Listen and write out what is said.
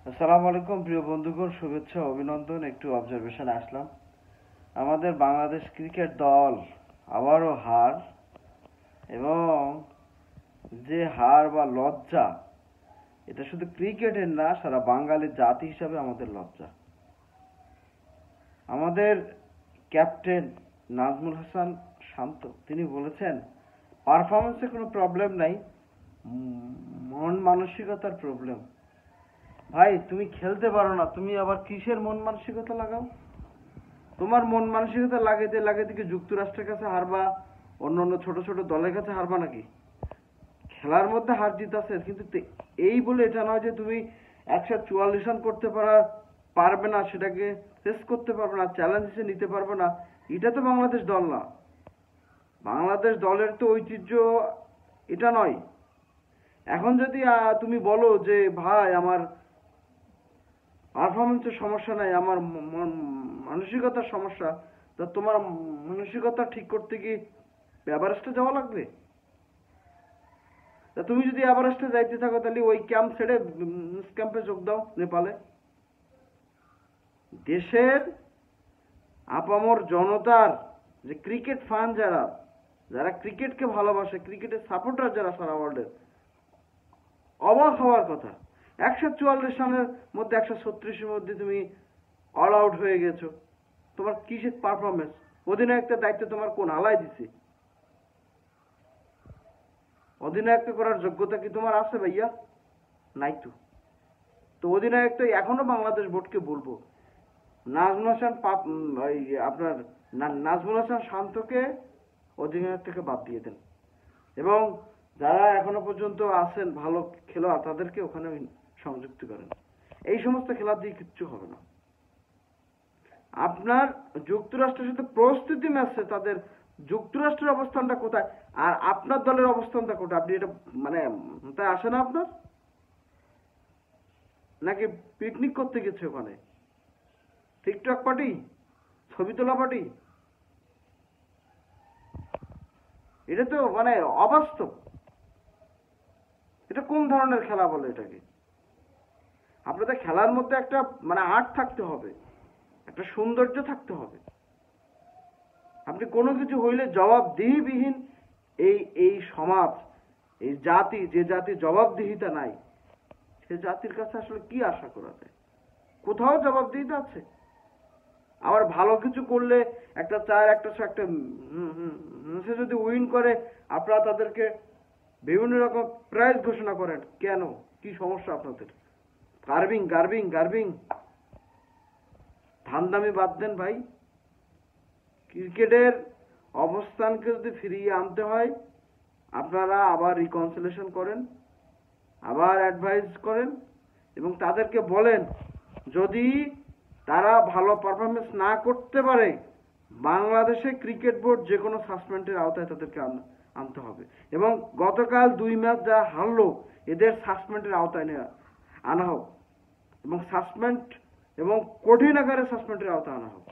আসসালামু আলাইকুম প্রিয় বন্ধুগণ, শুভেচ্ছা অভিনন্দন। একটু অবজারভেশনে আসলাম। আমাদের বাংলাদেশ ক্রিকেট দল আবারও হার, এবং যে হার বা লজ্জা, এটা শুধু ক্রিকেটের না, সারা বাঙালির জাতি হিসাবে আমাদের লজ্জা। আমাদের ক্যাপ্টেন নাজমুল হাসান শান্ত তিনি বলেছেন পারফরমেন্সে কোনো প্রবলেম নাই, মন মানসিকতার প্রবলেম। ভাই, তুমি খেলতে পারো না, তুমি আবার কিসের মন মানসিকতা লাগাও? তোমার মন মানসিকতা লাগাইতে লাগাইতে কি যুক্তরাষ্ট্রের কাছে হারবা, অন্য অন্য ছোট ছোট দলের কাছে হারবা নাকি? খেলার মধ্যে হার জিত আছে, কিন্তু এই বলে এটা নয় যে তুমি 144 রান করতে পারবে না, সেটাকে ফেস করতে পারবে না, চ্যালেঞ্জ হিসেবে নিতে পারবে না। এটা তো বাংলাদেশ দল না। বাংলাদেশ দলের তো ঐতিহ্য এটা নয়। এখন যদি তুমি বলো যে ভাই আমার পারফরমেন্সের সমস্যা নাই, আমার মানসিকতার সমস্যা, তা তোমার মানসিকতা ঠিক করতে কি এভারেস্টে যাওয়া লাগবে? তা তুমি যদি এভারেস্টে যাইতে থাকো, তাহলে ওই ক্যাম্প ছেড়ে ক্যাম্পে যোগ দাও নেপালে। দেশের আপামর জনতার যে ক্রিকেট ফান, যারা যারা ক্রিকেটকে ভালোবাসে, ক্রিকেটের সাপোর্টার যারা সারা ওয়ার্ল্ডের, অবাক হওয়ার কথা। 144 রানের মধ্যে 136-এর মধ্যে তুমি অল আউট হয়ে গেছো। তোমার কিসের পারফরমেন্স? অধিনায়কের দায়িত্ব তোমার কোন আলাই দিছে? অধিনায়ক করার যোগ্যতা কি তোমার আছে ভাইয়া? নাই তো। তো অধিনায়ক তো এখনো বাংলাদেশ বোর্ডকে বলবো নাজমুল হাসান আপনার নাজমুল হাসান শান্তকে অধিনায়ক থেকে বাদ দিয়ে দেন, এবং যারা এখনো পর্যন্ত আছেন ভালো খেলোয়াড় তাদেরকে ওখানে সংযুক্ত করেন। এই সমস্ত খেলা দিয়ে কিচ্ছু হবে না। আপনার যুক্তরাষ্ট্রের সাথে প্রস্তুতি ম্যাচে তাদের যুক্তরাষ্ট্রের অবস্থানটা কোথায়, আর আপনার দলের অবস্থানটা কোথায়? আপনি এটা মানে তাই আসে না আপনার, নাকি পিকনিক করতে গেছে ওখানে? টিকটক পার্টি, ছবি তোলা পার্টি? এটা তো মানে অবাস্তব। এটা কোন ধরনের খেলা বলে এটাকে? আপনাদের খেলার মধ্যে একটা মানে আর্ট থাকতে হবে, একটা সৌন্দর্য থাকতে হবে। আপনি কোনো কিছু হইলে জবাবদিহিবিহীন এই এই সমাজ, এই জাতি, যে জাতি জবাবদিহিতা নাই, সে জাতির কাছে আসলে কি আশা করা যায়? কোথাও জবাবদিহিতা আছে? আবার ভালো কিছু করলে একটা চার একটা একটা সে যদি উইন করে, আপনারা তাদেরকে বিভিন্ন রকম প্রাইজ ঘোষণা করেন। কেন? কি সমস্যা আপনাদের? গার্বিং গার্বিং গার্বিং ধান্দামি বাদ দেন ভাই। ক্রিকেটের অবস্থানকে যদি ফিরিয়ে আনতে হয়, আপনারা আবার রিকনসিলেশন করেন, আবার অ্যাডভাইস করেন, এবং তাদেরকে বলেন যদি তারা ভালো পারফরমেন্স না করতে পারে, বাংলাদেশে ক্রিকেট বোর্ড যে কোনো সাসপেন্ডের আওতায় তাদেরকে আনতে হবে। এবং গতকাল 2 ম্যাচ যা হারলো, এদের সাসপেন্ডের আওতায় আনা হোক, এবং সাসপেন্ড এবং কঠিন আকারে সাসপেন্ডের আওতায় আনা হোক।